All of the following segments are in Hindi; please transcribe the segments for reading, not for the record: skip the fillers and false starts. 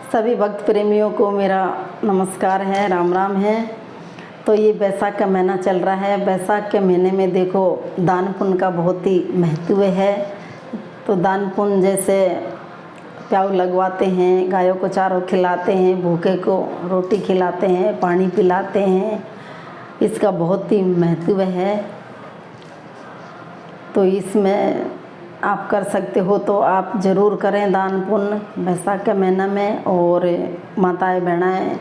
सभी भक्त प्रेमियों को मेरा नमस्कार है, राम राम है। तो ये बैसाख का महीना चल रहा है। बैसाख के महीने में देखो दान पुण्य का बहुत ही महत्व है। तो दान पुण्य जैसे प्याऊ लगवाते हैं, गायों को चारों खिलाते हैं, भूखे को रोटी खिलाते हैं, पानी पिलाते हैं, इसका बहुत ही महत्व है। तो इसमें आप कर सकते हो तो आप ज़रूर करें दान पुण्य बैसाख के महीना में। और माताएं बहनाएं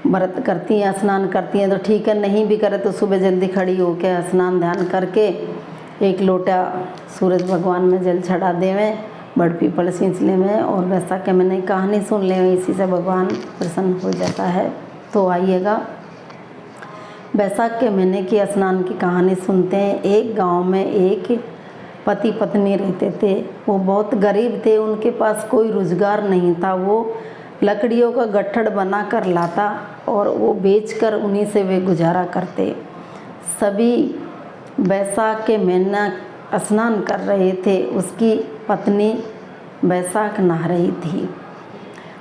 व्रत करती हैं, स्नान करती हैं तो ठीक है, नहीं भी करे तो सुबह जल्दी खड़ी होकर स्नान ध्यान करके एक लोटा सूरज भगवान में जल चढ़ा देवें, बड़ पीपल सिंचले में, और बैसाख के महीने कहानी सुन लें, इसी से भगवान प्रसन्न हो जाता है। तो आइएगा बैसाख के महीने की स्नान की कहानी सुनते हैं। एक गांव में एक पति पत्नी रहते थे। वो बहुत गरीब थे, उनके पास कोई रोज़गार नहीं था। वो लकड़ियों का गट्ठड़ बना कर लाता और वो बेचकर उन्हीं से वे गुजारा करते। सभी बैसाख के महीना स्नान कर रहे थे। उसकी पत्नी बैसाख नहा रही थी।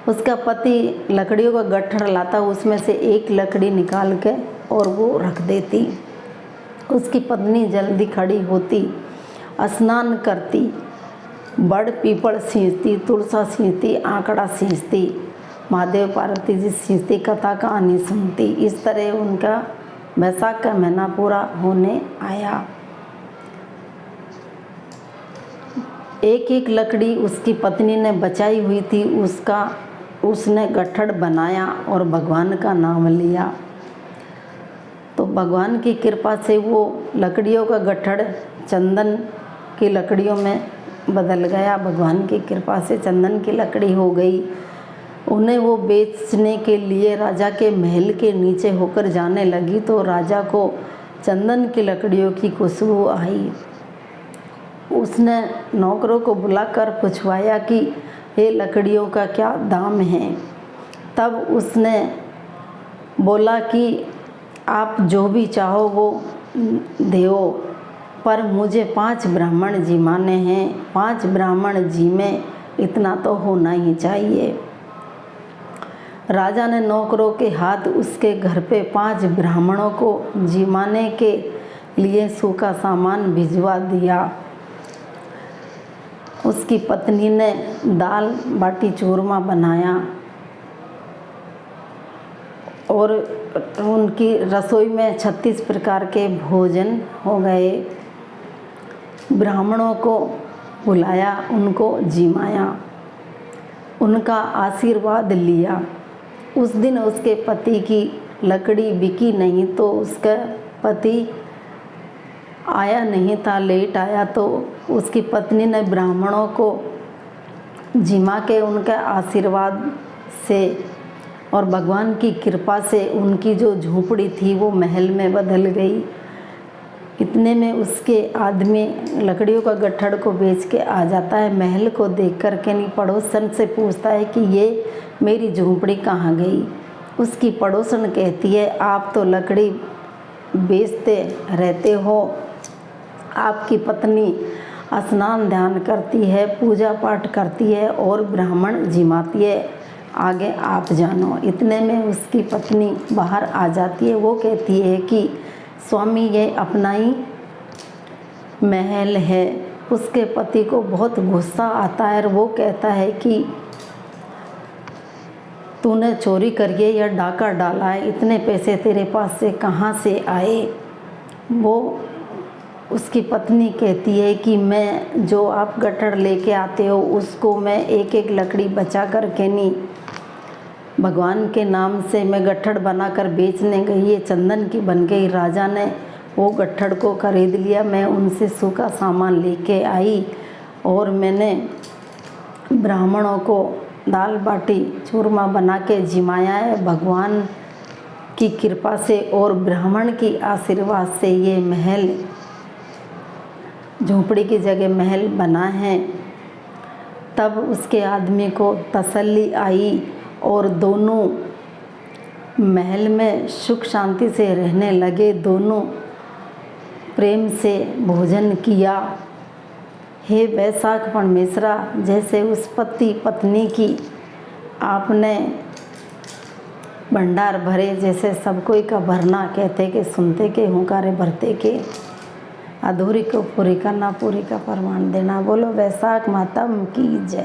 उसका पति लकड़ियों का गट्ठड़ लाता, उसमें से एक लकड़ी निकाल के और वो रख देती। उसकी पत्नी जल्दी खड़ी होती, स्नान करती, बड़ पीपल सींचती, तुलसा सींचती, आंकड़ा सींचती, महादेव पार्वती जी सींचती, कथा कहानी सुनती। इस तरह उनका बैसाख का महीना पूरा होने आया। एक एक लकड़ी उसकी पत्नी ने बचाई हुई थी, उसने गट्ठड़ बनाया और भगवान का नाम लिया। तो भगवान की कृपा से वो लकड़ियों का गट्ठड़ चंदन की लकड़ियों में बदल गया। भगवान की कृपा से चंदन की लकड़ी हो गई। उन्हें वो बेचने के लिए राजा के महल के नीचे होकर जाने लगी तो राजा को चंदन की लकड़ियों की खुशबू आई। उसने नौकरों को बुलाकर पूछवाया कि ये लकड़ियों का क्या दाम है। तब उसने बोला कि आप जो भी चाहो वो देओ, पर मुझे 5 ब्राह्मण जी माने हैं। 5 ब्राह्मण जी में इतना तो होना ही चाहिए। राजा ने नौकरों के हाथ उसके घर पे 5 ब्राह्मणों को जिमाने के लिए सूखा सामान भिजवा दिया। उसकी पत्नी ने दाल बाटी चूरमा बनाया और उनकी रसोई में 36 प्रकार के भोजन हो गए। ब्राह्मणों को बुलाया, उनको जिमाया, उनका आशीर्वाद लिया। उस दिन उसके पति की लकड़ी बिकी नहीं तो उसका पति आया नहीं था, लेट आया। तो उसकी पत्नी ने ब्राह्मणों को जिमा के उनके आशीर्वाद से और भगवान की कृपा से उनकी जो झोपड़ी थी वो महल में बदल गई। इतने में उसके आदमी लकड़ियों का गट्ठड़ को बेच के आ जाता है। महल को देख कर के नहीं, पड़ोसन से पूछता है कि ये मेरी झोपड़ी कहाँ गई। उसकी पड़ोसन कहती है आप तो लकड़ी बेचते रहते हो, आपकी पत्नी स्नान ध्यान करती है, पूजा पाठ करती है और ब्राह्मण जिमाती है, आगे आप जानो। इतने में उसकी पत्नी बाहर आ जाती है। वो कहती है कि स्वामी ये अपना ही महल है। उसके पति को बहुत गुस्सा आता है और वो कहता है कि तूने चोरी करके या डाका डाला है, इतने पैसे तेरे पास से कहाँ से आए। वो उसकी पत्नी कहती है कि मैं जो आप गट्ठड़ लेके आते हो उसको मैं एक एक लकड़ी बचा कर के नहीं, भगवान के नाम से मैं गट्ठड़ बनाकर बेचने गई, ये चंदन की बन गई। राजा ने वो गट्ठड़ को खरीद लिया। मैं उनसे सूखा सामान लेके आई और मैंने ब्राह्मणों को दाल बाटी चूरमा बना के जिमाया है। भगवान की कृपा से और ब्राह्मण की आशीर्वाद से ये महल, झोपड़ी की जगह महल बना है। तब उसके आदमी को तसल्ली आई और दोनों महल में सुख शांति से रहने लगे। दोनों प्रेम से भोजन किया। हे बैसाख परमेश्वरा, जैसे उस पति पत्नी की आपने भंडार भरे जैसे सब कोई का भरना, कहते के सुनते के हुंकारे भरते के, अधूरी को पूरी करना, पूरी का प्रमाण देना। बोलो वैशाख माता की जय।